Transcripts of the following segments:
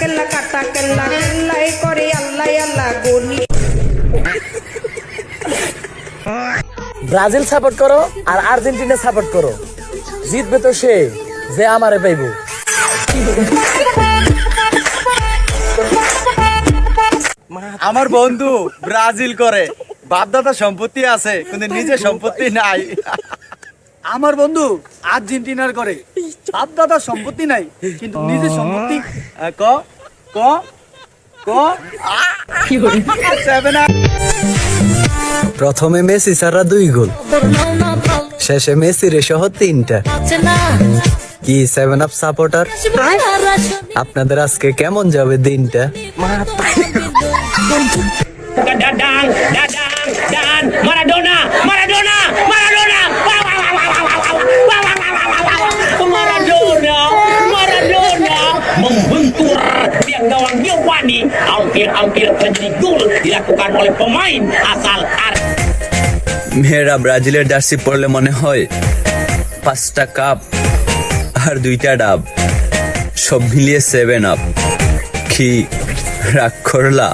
কেল্লা কাটা কেল্লা কেল্লাই করে আল্লাহ আল্লাহ Gani. Brazil support করো আর আর্জেন্টিনা সাপোর্ট করো, জিতবে তো সে যে আমারে পাইব। আমার বন্ধু ব্রাজিল করে, বাপদাদা সম্পত্তি আছে কিন্তু নিজের সম্পত্তি নাই। আমার বন্ধু আর্জেন্টিনার করে, বাপদাদা সম্পত্তি নাই কিন্তু নিজের সম্পত্তি ক ক ক প্রথমে মেসি সারা 2 গোল, শেষে মেসি রে সহ 3টা। কি 7 আপ সাপোর্টার, আপনাদের আজকে কেমন যাবে দিনটা? Dadang, dadang, dan Maradona, Maradona, Maradona, Maradona, Maradona membentur tiang gawang Giovanni. Hampir terjadi gol dilakukan oleh pemain asal মেয়েরা ব্রাজিলের জার্সি পরলে মনে হয় 5টা কাপ আর 2টা ডাব, সব মিলিয়ে 7 আপ। কি রাগ করলা?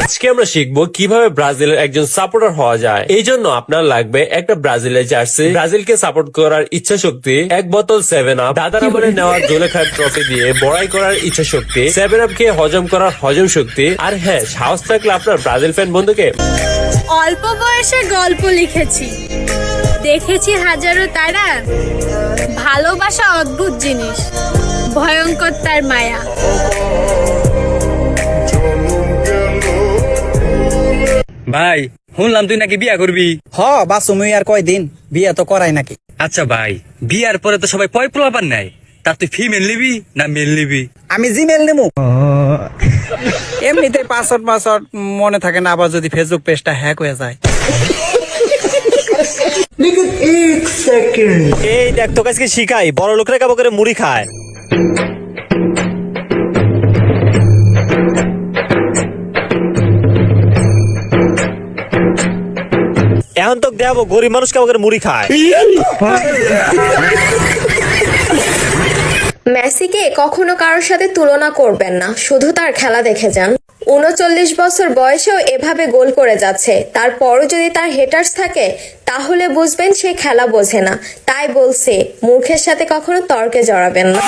আজকে আমরা শিখবো কিভাবে ব্রাজিলের একজন সাপোর্টার হওয়া যায়। এই জন্য আপনার লাগবে একটা ব্রাজিলের জার্সি, ব্রাজিলকে সাপোর্ট করার ইচ্ছা শক্তি, 1 বোতল 7 আপ, দাদার আমলে নেওয়া জোলেখার ট্রফি দিয়ে বড়াই করার ইচ্ছা শক্তি, 7 আপ কে হজম করার হজম শক্তি, আর হ্যাঁ সাহস থাকলে আপনার ব্রাজিল ফ্যান বন্ধুকে অল্প বয়সে গল্প লিখেছি, দেখেছি হাজারো তারা, ভালোবাসা অদ্ভুত জিনিস, ভয়ঙ্কর তার মায়া। ভাই শুনলাম তুই নাকি বিয়া করবি? হ বাসুমুই আর কয়দিন, বিয়ে তো করাই নাকি। আচ্ছা ভাই, বিয়ার পরে তো সবাই পয় পোলাপান নাই, তার তুই ফিমেল নিবি না মেল নিবি? আমি জিমেল নেবো। এমনিতে পাসওয়ার্ড মনে থাকে না, আবার যদি ফেসবুক পেজটা হ্যাক হয়ে যায়। এই দেখ তোকে আজকে শিখাই, বড় লোকরা কাবো করে মুড়ি খায়। এখন তো দেবো গরিব মানুষ কাবো করে মুড়ি খায়। মেসিকে কখনো কারোর সাথে তুলনা করবেন না, শুধু তার খেলা দেখে যান। 39 বছর বয়সেও এভাবে গোল করে যাচ্ছে, তারপরও যদি তার হেটার্স থাকে তাহলে বুঝবেন সে খেলা বোঝে না। তাই বলছে মূর্খের সাথে কখনো তর্কে জড়াবেন না।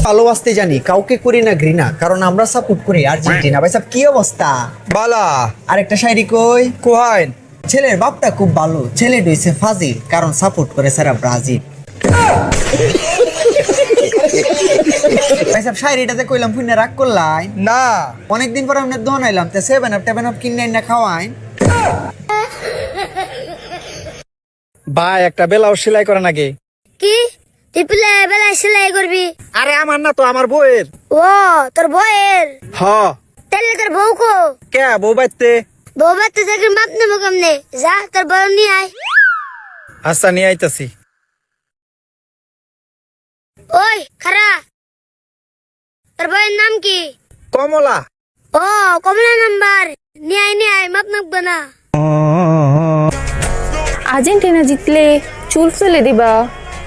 ভালোবাসতে জানি, কাউকে করি না ঘৃণা, কারণ আমরা সাপোর্ট করি আর্জেন্টিনা। ভাই সাহেব কি অবস্থা? বালা আরেকটা শায়রি কই কোহাইন। ছেলের বাপটা খুব ভালো, ছেলে ডইছে ফাজিল, কারণ সাপোর্ট করে সারা ব্রাজিল। ভাই সাহেব শায়রিটাতে কইলাম পুণ্য রাগ করলাই না, অনেকদিন পর আপনার দোকান আইলাম, তে 7 আপ 7 আপ কিনে না খাওয়াইন। ভাই একটা বেলাও সেলাই করে নাকি? কি তুই বেলা সেলাই করবি? আরে আমার না তো, আমার বউয়ের। ও তোর বউয়ের? হ। তাহলে তোর বউ কো? কে বউ বাইতে? বউ বাচ্চা থেকে মাপ নেবো কেমনে? যা তোর বউ নিয়ে আয়। আচ্ছা নিয়ে আইতাছি। ওই খারা, তোর বউয়ের নাম কি? কমলা। ও কমলা নাম্বার, নিয়ে আয় মাপ নাকবো না। আর্জেন্টিনা জিতলে চুল ফেলে দিবা,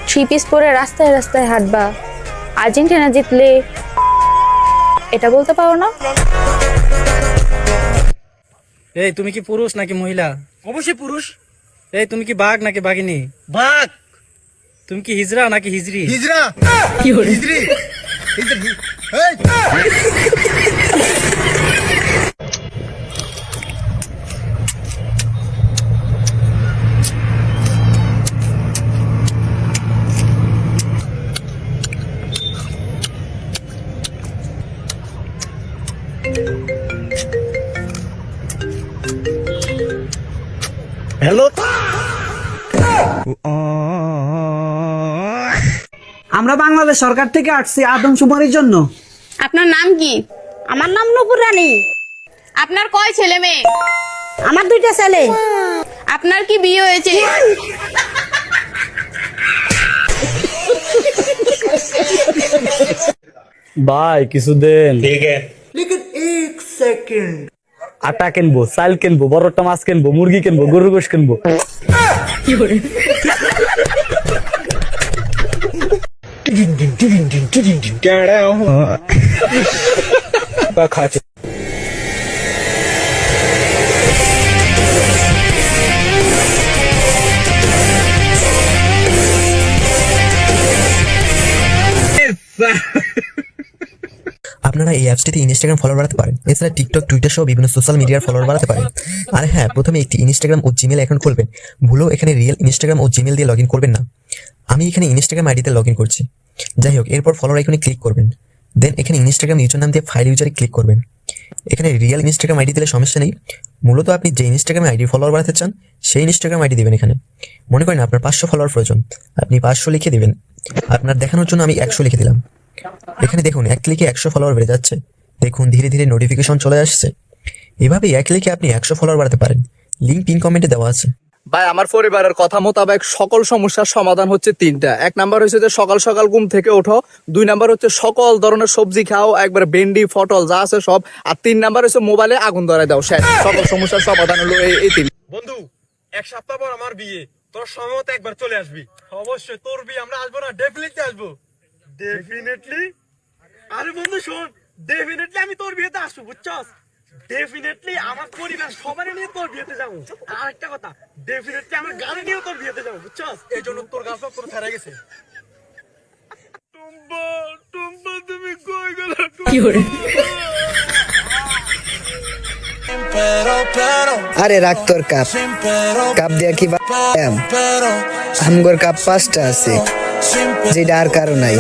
3 পিস পরে রাস্তায় রাস্তায় হাঁটবা। আর্জেন্টিনা জিতলে এটা বলতে পারো না? এই তুমি কি পুরুষ নাকি মহিলা? অবশ্যই পুরুষ। এই তুমি কি বাঘ নাকি বাঘিনী? বাঘ। তুমি কি হিজরা নাকি হিজরি? হিজরা। কি হলো হিজরি? হিজরি। এই হ্যালো, আমরা বাংলাদেশ সরকার থেকে আসছি আদমশুমারির জন্য। আপনার নাম কি? আমার নাম নূপুর রানী। আপনার কয় ছেলে মেয়ে? আমার 2টা ছেলে। আপনার কি বিয়ে হয়েছে? ভাই কিছু দেন। ठीक है। আটা কিনবো, চাল কিনবো, বড়টা মাছ কিনবো, মুরগি কিনবো, গরুর গোশ কিনবো। আপনারা এই অ্যাপসটিতে ইনস্টাগ্রাম ফলোয়ার বাড়াতে পারেন, এছাড়া টিকটক, টুইটার সহ বিভিন্ন সোশ্যাল মিডিয়ার ফলোয়ার বাড়াতে পারেন। আর হ্যাঁ, প্রথমে একটি ইনস্টাগ্রাম ও জিমেল অ্যাকাউন্ট খুলবেন। ভুলেও এখানে রিয়েল ইনস্টাগ্রাম ও জিমেল দিয়ে লগ ইন করবেন না। আমি এখানে ইনস্টাগ্রাম আইডিতে লগ ইন করছি। যাই হোক, এরপর ফলোয়ার আইকনে ক্লিক করবেন। দেন এখানে ইনস্টাগ্রাম ইউজার নাম দিয়ে ফাইল ইউজারে ক্লিক করবেন। এখানে রিয়েল ইনস্টাগ্রাম আইডি দিলে সমস্যা নেই। মূলত আপনি যে ইনস্টাগ্রাম আইডি ফলোয়ার বাড়াতে চান সেই ইনস্টাগ্রাম আইডি দিবেন। এখানে মনে করেন আপনার 500 ফলোয়ার প্রয়োজন, আপনি 500 লিখে দিবেন। আপনার দেখানোর জন্য আমি 100 লিখে দিলাম। এখানে দেখুন এক ক্লিকে 100 ফলোয়ার বেড়ে যাচ্ছে। দেখুন ধীরে ধীরে নোটিফিকেশন চলে আসছে। এভাবেই এক ক্লিকে আপনি 100 ফলোয়ার বাড়াতে পারেন। লিঙ্ক পিন কমেন্টে দেওয়া আছে। ভাই আমার পরিবারের কথা মোতাবেক সকল সমস্যার সমাধান হচ্ছে 3টা। 1 নাম্বার হচ্ছে যে সকাল সকাল ঘুম থেকে ওঠো। 2 নাম্বার হচ্ছে সকল ধরনের সবজি খাও, একবার ভেন্ডি পটল যা আছে সব। আর 3 নাম্বার হচ্ছে মোবাইলে আগুন ধরাই দাও। শেষ। সকল সমস্যার সমাধান হলো এই 3। বন্ধু 1 সপ্তাহ পর আমার বিয়ে, তোর সময় মতো একবার চলে আসবি। অবশ্যই তোর বিয়ে আমরা আসবো না, ডেফিনেটলি আসবো। ডেফিনেটলি? আরে বন্ধু শোন, ডেফিনেটলি আমি তোর বিয়েতে আসবো, বুঝছস? ডেফিনেটলি আমার পরিবার সবারই নিয়ে তোর বিয়েতে যাবো। আর একটা কথা, ডেফিনেটলি আমার গাড়ি নিয়ে তোর বিয়েতে যাবো, বুঝছস? এই জন্য তোর গাছটা তোর ছেড়ে গেছে। টুম্বা টুম্বা তুমি কই গেলা? আরে রাখ তোর কাপ, কাপ দিয়া কি আমগর কাপ 5টা আছে, যেটা আর কারো নাই।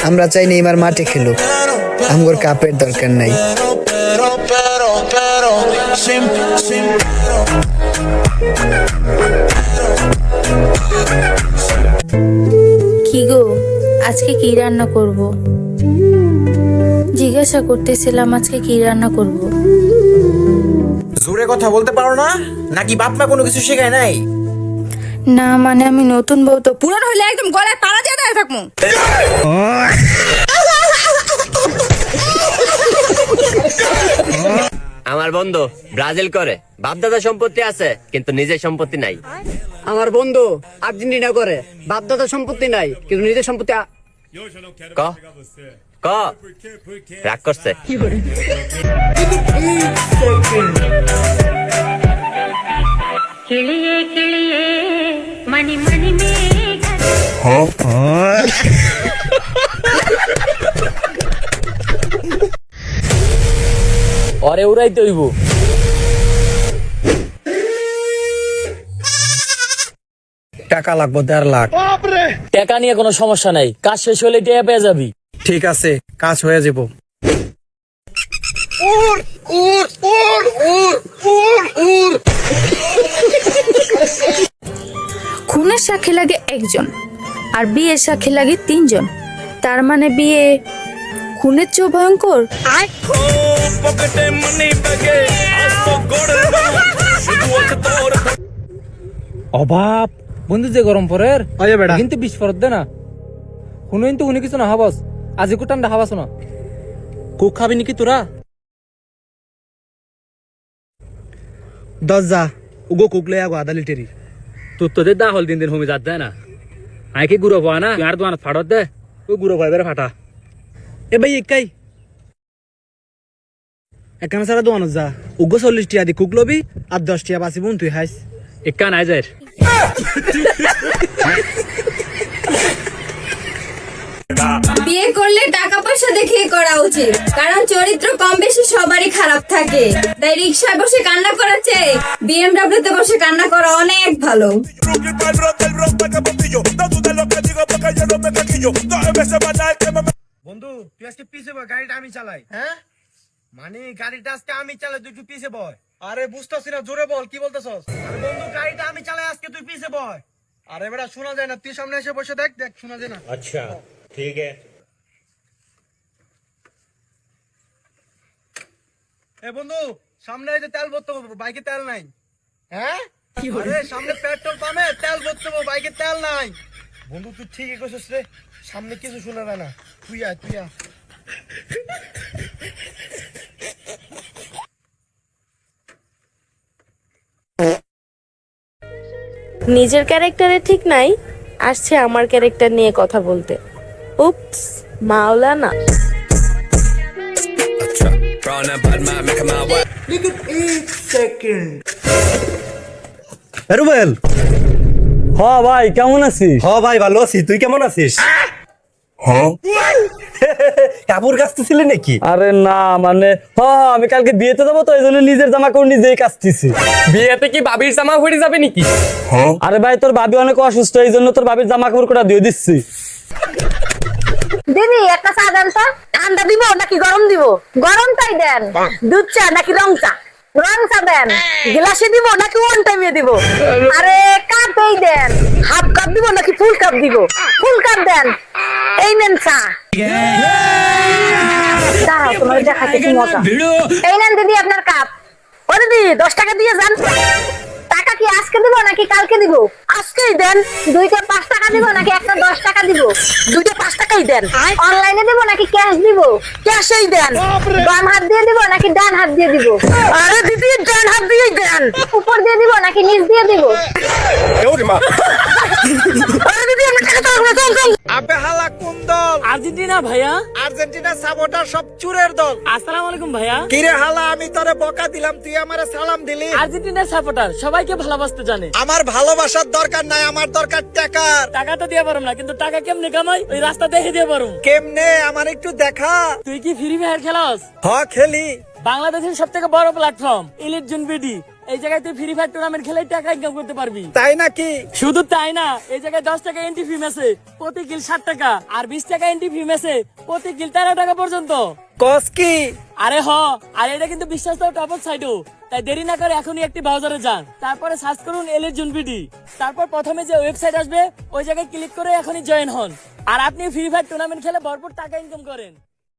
আমরা চাই নেইমার মাঠে খেলুক, আমগর কাপের দরকার নাই। কি গো, আজকে কি রান্না করব? জিজ্ঞাসা করতেছিলাম আজকে কি রান্না করব। জোরে কথা বলতে পারো না নাকি বাপ মা কোনো কিছু শেখায় নাই? না মানে আমি নতুন বউ তো, পুরান হইলে একদম গলায় তালা দিয়ে দাঁড়িয়ে থাকবো। আমার বন্ধু ব্রাজিল করে, বাপদাদা সম্পত্তি আছে কিন্তু নিজের সম্পত্তি নাই। আমার বন্ধু আর্জেন্টিনা করে, বাপদাদা সম্পত্তি নাই কিন্তু নিজের সম্পত্তি ক ক রাগ করছে। কিলিয়ে কিলিয়ে মনি মনি অরে উড়াই তৈব টাকা লাগবে 1.5 লাখ। টাকা নিয়ে কোনো সমস্যা নাই, কাজ শেষ হলে টাকা পেয়ে যাবি। ঠিক আছে, কাজ হয়ে যাব। খুনের সাক্ষী লাগে 1 জন আর বিয়ের সাক্ষী লাগে 3 জন। তার মানে বিয়ে খুনের চেয়েও ভয়ঙ্কর। অভাব বন্ধু যে গরম পরের কিন্তু 20 পরত দে না। শুনো কিন্তু শুনি কিছু না হাবাস, আজ একটু ঠান্ডা হাবাস না। কোক খাবি নাকি তোরা? 10 যা উগো কুকলে আগো আধা লিটারি। তোর তোদের দা হল দিন দিন হমি যাত দেয় না। আইকে গুঁড়ো পাওয়া না আর দোয়ান ফাটত দে, ওই গুঁড়ো পাই বেড়ে ফাটা। এ ভাই একাই একানা সারা দোয়ানো যা উগো 40 টিয়া দি কুক লবি আর 10 টিয়া বাসি বোন তুই হাইস। একা নাই যায়। বিয়ে করলে টাকা পয়সা দেখে করা উচিত, কারণ চরিত্র কম বেশি সবারই খারাপ থাকে। তাই রিক্সায় বসে কান্না করার চেয়ে বিএমডব্লিউ তে বসে কান্না করা অনেক ভালো। বন্ধু তুই আজকে পিছে বয়, গাড়িটা আমি চালাই। হ্যাঁ মানে গাড়িটা আজকে আমি চালাই, তুই একটু পিছে বয়। আরে বুঝতেছি না, জোরে বল কি বলতেছস? আরে বন্ধু গাড়িটা আমি চালাই আজকে, তুই পিছে বয়। আরে বেটা শোনা যায় না, তুই সামনে এসে বসে দেখ, দেখ শোনা যায় না। আচ্ছা ঠিক আছে। এ বন্ধু সামনে এই যে তেল ভরতে হবে, বাইকে তেল নাই। হ্যাঁ আরে সামনে পেট্রোল পাম্পে তেল ভরতে হবে, বাইকে তেল নাই। বন্ধু তুই ঠিকই কইছিস রে, সামনে কিছু শোনা যায় না। তুই আয় তুই আয়। নিজের ক্যারেক্টারে ঠিক নাই, আসছে আমার ক্যারেক্টার নিয়ে কথা বলতে। উপস মাওলানা। রুবেল, হ ভাই কেমন আছিস? হ ভাই ভালো আছি, তুই কেমন আছিস? কাপড় কাচতেছিলি নাকি? আরে না মানে আমি কালকে বিয়েতে যাবো তো এই জন্য নিজের জামা কাপড় নিজেই কাচতেছি। বিয়েতে কি বাবির জামা পরে যাবে নাকি? আরে ভাই তোর ভাবি অনেক অসুস্থ এই জন্য তোর ভাবির জামা কাপড় কোটা দিয়ে দিচ্ছি। দিদি একটা চা দেন তো। ঠান্ডা দিব নাকি গরম দিব? গরমটাই দেন। দুধ চা নাকি রং চা? রং চা দেন। গ্লাসে দিব নাকি ওয়ান টাইমে দিব? আরে কাপেই দেন। হাফ কাপ দিব নাকি ফুল কাপ দিব? ফুল কাপ দেন। এই নেন চা। দাঁড়াও, তোমার দেখাচ্ছি কি মজা। এই নেন দিদি আপনার কাপ। ও দিদি 10 টাকা দিয়ে যান। টাকা কি আজকে দিব নাকি কালকে দিব? আজকেই দেন। দুইটা 5 টাকা দিব নাকি একটা 10 টাকা দিব? দুইটা 5 টাকাই দেন। অনলাইনে দিব নাকি ক্যাশ দিব? ক্যাশেই দেন। বাম হাত দিয়ে দিব নাকি ডান হাত দিয়ে দিব? আরে দিদি ডান হাত দিয়েই দেন। উপর দিয়ে দিব নাকি নিচ দিয়ে দিব? আরে দিদি আমি টাকা দাও না, চল চল। আবে হালা কোন দল? আর্জেন্টিনা ভাইয়া। আর্জেন্টিনা সাপোর্টার সব চুরের দল। আসসালামু আলাইকুম ভাইয়া। কিরে হালা, আমি তোরে বকা দিলাম, তুই আমারে সালাম দিলি। আর্জেন্টিনার সাপোর্টার সবাইকে ভালোবাসতে জানে। আমার ভালোবাসার দরকার নাই, আমার দরকার টাকার। টাকা তো দিয়ে পারুম না কিন্তু টাকা কেমনে কামাই ওই রাস্তা দেখে দিয়ে পারুম। কেমনে আমার একটু দেখা। তুই কি ফ্রি ফায়ার খেলাস? হ খেলি। বাংলাদেশের সব থেকে বড় প্ল্যাটফর্ম ইলিট জুন বিডি, এই জায়গায় তুই ফ্রি ফায়ার টুর্নামেন্ট খেলে টাকা ইনকাম করতে পারবি। তাই নাকি? শুধু তাই না, এই জায়গায় 10 টাকা এন্ট্রি ফি মেসে প্রতি কিল 60 টাকা আর 20 টাকা এন্ট্রি ফি মেসে প্রতি কিল 13 টাকা পর্যন্ত। কস কি? আরে আর এটা কিন্তু বিশ্বাস তো টপ সাইডও। তাই দেরি না করে এখনই একটি ব্রাউজারে যান, তারপরে সার্চ করুন এলিট জুন বিডি, তারপর প্রথমে যে ওয়েবসাইট আসবে ওই জায়গায় ক্লিক করে এখনই জয়েন হন আর আপনি ফ্রি ফায়ার টুর্নামেন্ট খেলে ভরপুর টাকা ইনকাম করেন।